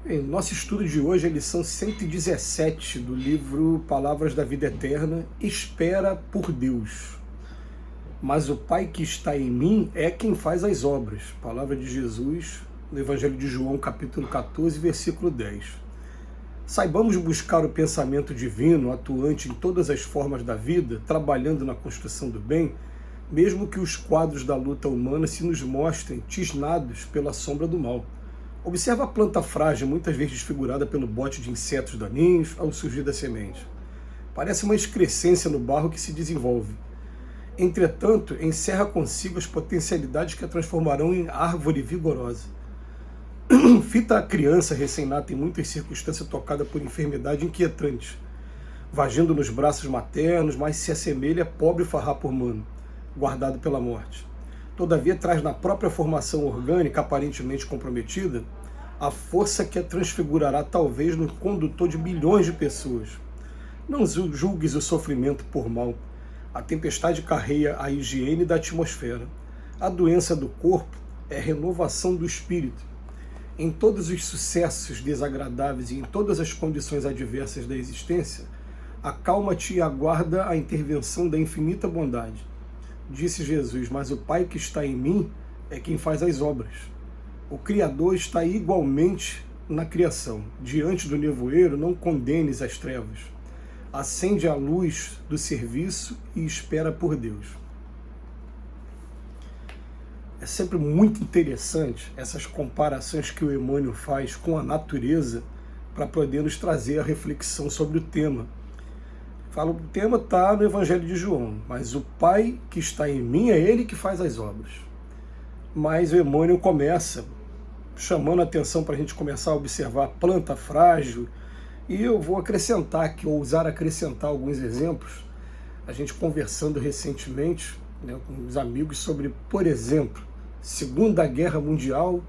Bem, nosso estudo de hoje é a lição 117 do livro Palavras da Vida Eterna, Espera por Deus. Mas o Pai que está em mim é quem faz as obras. Palavra de Jesus, no Evangelho de João, capítulo 14, versículo 10. Saibamos buscar o pensamento divino, atuante em todas as formas da vida, trabalhando na construção do bem, mesmo que os quadros da luta humana se nos mostrem tisnados pela sombra do mal. Observa a planta frágil, muitas vezes desfigurada pelo bote de insetos daninhos ao surgir da semente. Parece uma excrescência no barro que se desenvolve. Entretanto, encerra consigo as potencialidades que a transformarão em árvore vigorosa. Fita a criança recém-nata em muitas circunstâncias tocada por enfermidade inquietante, vagindo nos braços maternos, mas se assemelha a pobre farrapo humano, guardado pela morte. Todavia, traz na própria formação orgânica aparentemente comprometida a força que a transfigurará talvez no condutor de milhões de pessoas. Não julgues o sofrimento por mal. A tempestade carreia a higiene da atmosfera. A doença do corpo é a renovação do espírito. Em todos os sucessos desagradáveis e em todas as condições adversas da existência, acalma-te e aguarda a intervenção da infinita bondade. Disse Jesus, mas o Pai que está em mim é quem faz as obras. O Criador está igualmente na criação. Diante do nevoeiro, não condenes as trevas. Acende a luz do serviço e espera por Deus. É sempre muito interessante essas comparações que o Emmanuel faz com a natureza para poder nos trazer a reflexão sobre o tema. O tema está no Evangelho de João, mas o Pai que está em mim é Ele que faz as obras. Mas o Emmanuel começa chamando a atenção para a gente começar a observar a planta frágil, e eu vou acrescentar aqui, ousar acrescentar alguns exemplos, a gente conversando recentemente, né, com os amigos sobre, por exemplo, Segunda Guerra Mundial,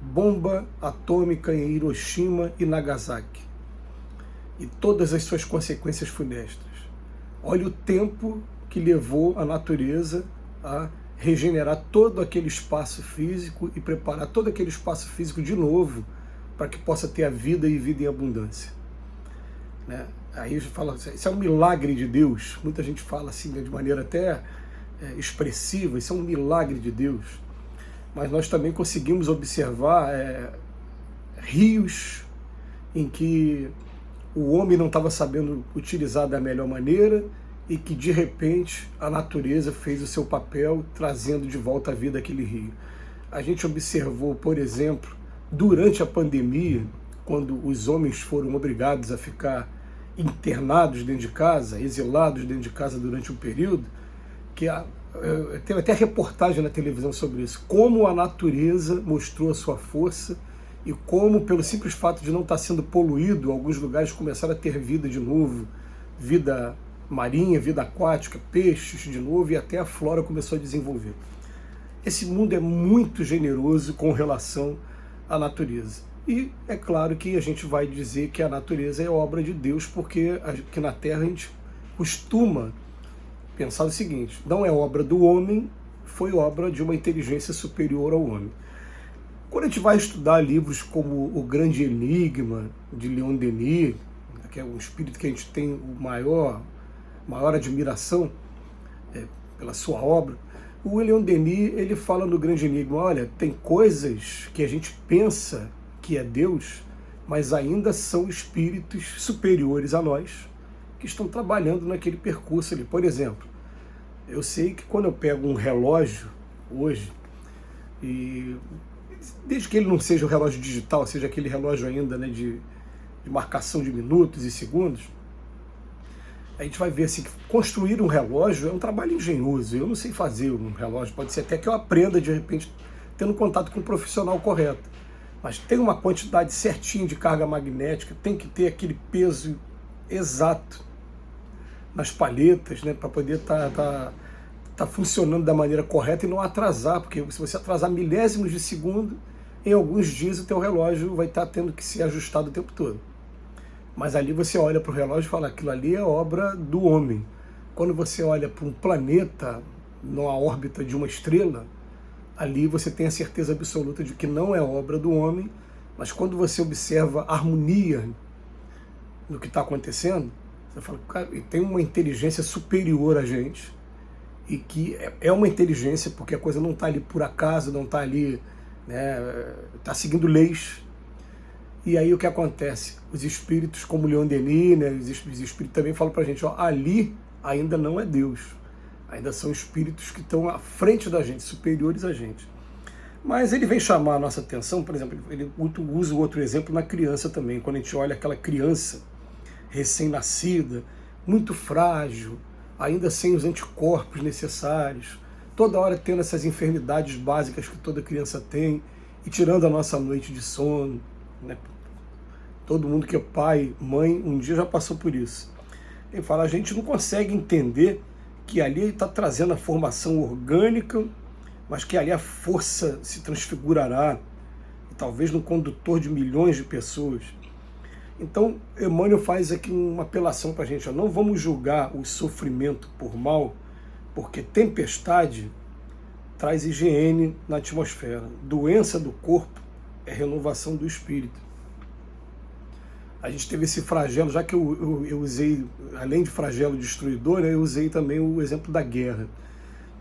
bomba atômica em Hiroshima e Nagasaki, e todas as suas consequências funestas. Olha o tempo que levou a natureza a regenerar todo aquele espaço físico e preparar todo aquele espaço físico de novo para que possa ter a vida e vida em abundância. Né? Aí fala, isso é um milagre de Deus. Muita gente fala assim de maneira até expressiva, isso é um milagre de Deus. Mas nós também conseguimos observar rios em que o homem não estava sabendo utilizar da melhor maneira e que, de repente, a natureza fez o seu papel, trazendo de volta à vida aquele rio. A gente observou, por exemplo, durante a pandemia, quando os homens foram obrigados a ficar internados dentro de casa, exilados dentro de casa durante um período, que teve até reportagem na televisão sobre isso, como a natureza mostrou a sua força e como, pelo simples fato de não estar sendo poluído, alguns lugares começaram a ter vida de novo, vida marinha, vida aquática, peixes de novo, e até a flora começou a desenvolver. Esse mundo é muito generoso com relação à natureza. E é claro que a gente vai dizer que a natureza é obra de Deus, porque aqui na Terra a gente costuma pensar o seguinte, não é obra do homem, foi obra de uma inteligência superior ao homem. Quando a gente vai estudar livros como O Grande Enigma, de Leon Denis, que é um espírito que a gente tem maior admiração pela sua obra, o Leon Denis ele fala no Grande Enigma, olha, tem coisas que a gente pensa que é Deus, mas ainda são espíritos superiores a nós, que estão trabalhando naquele percurso ali. Por exemplo, eu sei que quando eu pego um relógio hoje, e desde que ele não seja o relógio digital, seja aquele relógio ainda, né, de marcação de minutos e segundos, a gente vai ver assim, que construir um relógio é um trabalho engenhoso. Eu não sei fazer um relógio, pode ser até que eu aprenda de repente tendo contato com um profissional correto, mas tem uma quantidade certinha de carga magnética, tem que ter aquele peso exato nas palhetas, né, para poder tá funcionando da maneira correta e não atrasar, porque se você atrasar milésimos de segundo, em alguns dias o teu relógio vai estar tendo que ser ajustado o tempo todo. Mas ali você olha para o relógio e fala, aquilo ali é obra do homem. Quando você olha para um planeta, numa órbita de uma estrela, ali você tem a certeza absoluta de que não é obra do homem, Mas quando você observa a harmonia no que está acontecendo, você fala, cara, tem uma inteligência superior a gente, e que é uma inteligência, porque a coisa não está ali por acaso, não está ali, né, está seguindo leis. E aí o que acontece? Os espíritos, como Leon Denis, né, os espíritos também falam para a gente, ó, ali ainda não é Deus, ainda são espíritos que estão à frente da gente, superiores a gente. Mas ele vem chamar a nossa atenção, por exemplo, ele usa o outro exemplo na criança também, quando a gente olha aquela criança recém-nascida, muito frágil, ainda sem os anticorpos necessários, toda hora tendo essas enfermidades básicas que toda criança tem, e tirando a nossa noite de sono, né? Todo mundo que é pai, mãe, um dia já passou por isso. Ele fala, a gente não consegue entender que ali ele está trazendo a formação orgânica, mas que ali a força se transfigurará, e talvez no condutor de milhões de pessoas. Então, Emmanuel faz aqui uma apelação para a gente, ó, não vamos julgar o sofrimento por mal, porque tempestade traz higiene na atmosfera. Doença do corpo é renovação do espírito. A gente teve esse flagelo, já que eu usei, além de flagelo destruidor, né, eu usei também o exemplo da guerra.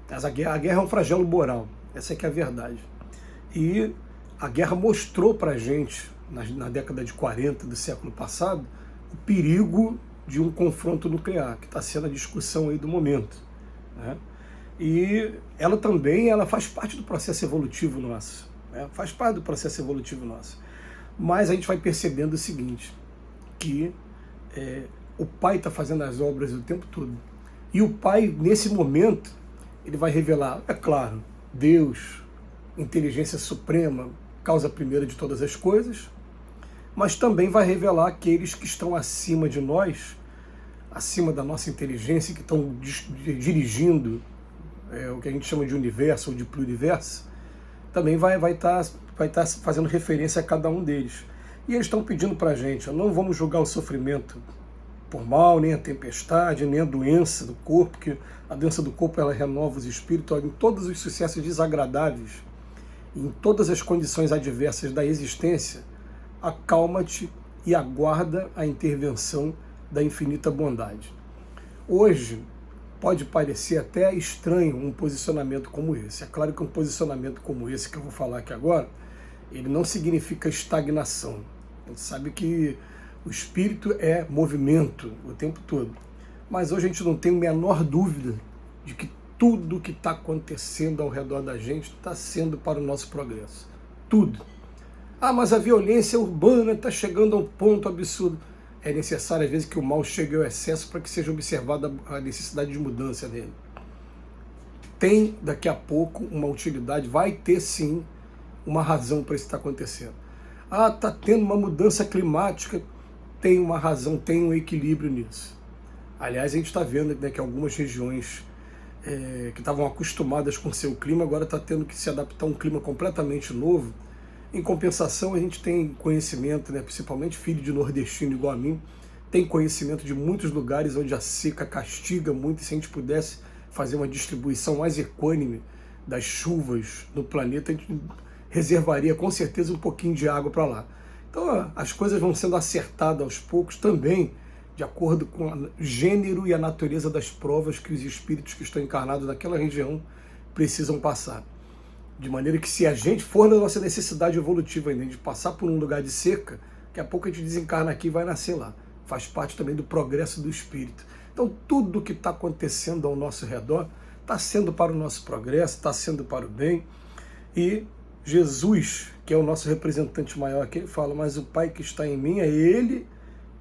Mas a guerra é um flagelo moral, essa é que é a verdade. E a guerra mostrou para a gente, na década de 40 do século passado, o perigo de um confronto nuclear, que está sendo a discussão aí do momento, né? E ela também faz parte do processo evolutivo nosso, né? Faz parte do processo evolutivo nosso. Mas a gente vai percebendo o seguinte, que o Pai está fazendo as obras o tempo todo. E o Pai, nesse momento, ele vai revelar, é claro, Deus, inteligência suprema, causa primeira de todas as coisas, mas também vai revelar aqueles que estão acima de nós, acima da nossa inteligência, que estão dirigindo o que a gente chama de universo ou de pluriverso, também vai tá fazendo referência a cada um deles. E eles estão pedindo para a gente, não vamos julgar o sofrimento por mal, nem a tempestade, nem a doença do corpo, porque a doença do corpo ela renova os espíritos, em todos os sucessos desagradáveis, em todas as condições adversas da existência, acalma-te e aguarda a intervenção da infinita bondade. Hoje, pode parecer até estranho um posicionamento como esse. É claro que um posicionamento como esse que eu vou falar aqui agora, ele não significa estagnação. A gente sabe que o espírito é movimento o tempo todo. Mas hoje a gente não tem a menor dúvida de que tudo que está acontecendo ao redor da gente está sendo para o nosso progresso. Tudo. Ah, mas a violência urbana está chegando a um ponto absurdo. É necessário, às vezes, que o mal chegue ao excesso para que seja observada a necessidade de mudança dele. Tem, daqui a pouco, uma utilidade, vai ter, sim, uma razão para isso estar acontecendo. Ah, está tendo uma mudança climática, tem uma razão, tem um equilíbrio nisso. Aliás, a gente está vendo, né, que algumas regiões que estavam acostumadas com o seu clima, agora está tendo que se adaptar a um clima completamente novo. Em compensação, a gente tem conhecimento, né, principalmente filho de nordestino igual a mim, tem conhecimento de muitos lugares onde a seca castiga muito, e se a gente pudesse fazer uma distribuição mais equânime das chuvas no planeta, a gente reservaria com certeza um pouquinho de água para lá. Então as coisas vão sendo acertadas aos poucos também, de acordo com o gênero e a natureza das provas que os espíritos que estão encarnados naquela região precisam passar. De maneira que se a gente for na nossa necessidade evolutiva ainda de passar por um lugar de seca, daqui a pouco a gente desencarna aqui e vai nascer lá. Faz parte também do progresso do espírito. Então tudo que está acontecendo ao nosso redor está sendo para o nosso progresso, está sendo para o bem. E Jesus, que é o nosso representante maior aqui, ele fala, mas o Pai que está em mim é Ele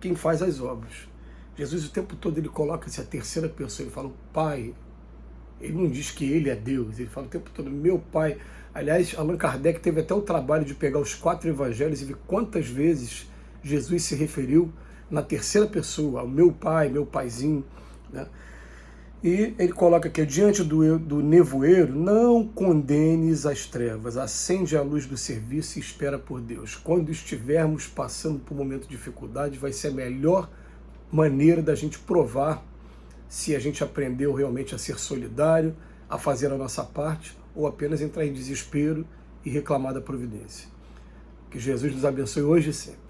quem faz as obras. Jesus o tempo todo ele coloca-se a terceira pessoa, ele fala o Pai. Ele não diz que ele é Deus, ele fala o tempo todo, meu Pai. Aliás, Allan Kardec teve até o trabalho de pegar os 4 evangelhos e ver quantas vezes Jesus se referiu na terceira pessoa, ao meu Pai, meu Paizinho, né? E ele coloca aqui, diante do nevoeiro, não condenes as trevas, acende a luz do serviço e espera por Deus. Quando estivermos passando por um momento de dificuldade, vai ser a melhor maneira da gente provar se a gente aprendeu realmente a ser solidário, a fazer a nossa parte, ou apenas entrar em desespero e reclamar da providência. Que Jesus nos abençoe hoje e sempre.